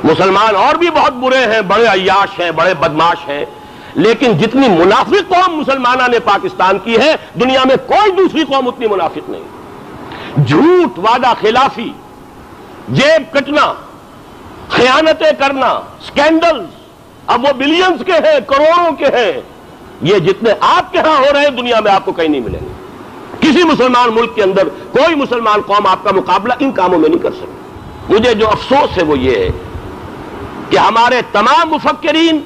مسلمان اور بھی بہت برے ہیں، بڑے عیاش ہیں، بڑے بدماش ہیں، لیکن جتنی منافق قوم مسلمانہ نے پاکستان کی ہے، دنیا میں کوئی دوسری قوم اتنی منافق نہیں۔ جھوٹ، وعدہ خلافی، جیب کٹنا، خیانتیں کرنا، سکینڈلز، اب وہ بلینز کے ہیں، کروڑوں کے ہیں، یہ جتنے آپ کے ہاں ہو رہے ہیں دنیا میں آپ کو کہیں نہیں ملیں گے۔ کسی مسلمان ملک کے اندر کوئی مسلمان قوم آپ کا مقابلہ ان کاموں میں نہیں کر سکتی۔ مجھے جو افسوس ہے وہ یہ ہے کہ ہمارے تمام مفکرین،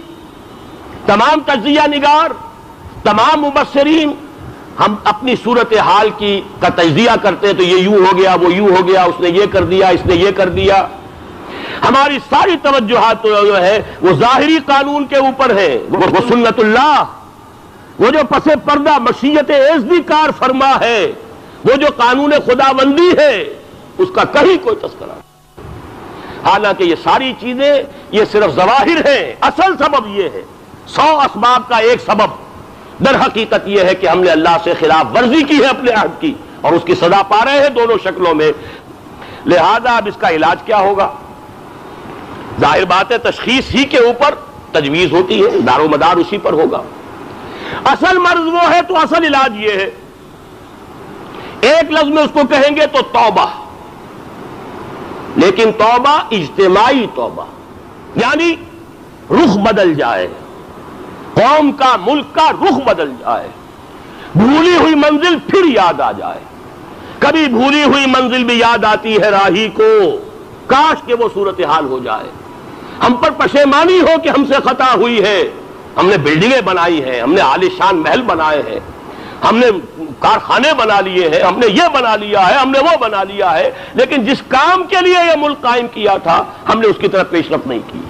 تمام تجزیہ نگار، تمام مبصرین، ہم اپنی صورتحال کا تجزیہ کرتے ہیں تو یہ یوں ہو گیا، وہ یوں ہو گیا، اس نے یہ کر دیا، اس نے یہ کر دیا۔ ہماری ساری توجہات جو ہے وہ ظاہری قانون کے اوپر ہے، وہ سنت اللہ، وہ جو پس پردہ مشیت ایزدی کار فرما ہے، وہ جو قانون خداوندی ہے، اس کا کہیں کوئی تذکرہ نہیں۔ حالانکہ یہ ساری چیزیں یہ صرف ظواہر ہیں، اصل سبب یہ ہے، 100 اسباب کا ایک سبب در حقیقت یہ ہے کہ ہم نے اللہ سے خلاف ورزی کی ہے اپنے عہد کی، اور اس کی سزا پا رہے ہیں دونوں شکلوں میں۔ لہذا اب اس کا علاج کیا ہوگا؟ ظاہر بات ہے تشخیص ہی کے اوپر تجویز ہوتی ہے، دار و مدار اسی پر ہوگا۔ اصل مرض وہ ہے تو اصل علاج یہ ہے، ایک لفظ میں اس کو کہیں گے تو توبہ، لیکن توبہ اجتماعی توبہ، یعنی رخ بدل جائے، قوم کا، ملک کا رخ بدل جائے، بھولی ہوئی منزل پھر یاد آ جائے۔ کبھی بھولی ہوئی منزل بھی یاد آتی ہے راہی کو، کاش کہ وہ صورتحال ہو جائے، ہم پر پشیمانی ہو کہ ہم سے خطا ہوئی ہے، ہم نے بلڈنگیں بنائی ہیں، ہم نے عالیشان محل بنائے ہیں، ہم نے کارخانے بنا لیے ہیں، ہم نے یہ بنا لیا ہے، ہم نے وہ بنا لیا ہے، لیکن جس کام کے لیے یہ ملک قائم کیا تھا ہم نے اس کی طرف پیش رفت نہیں کی۔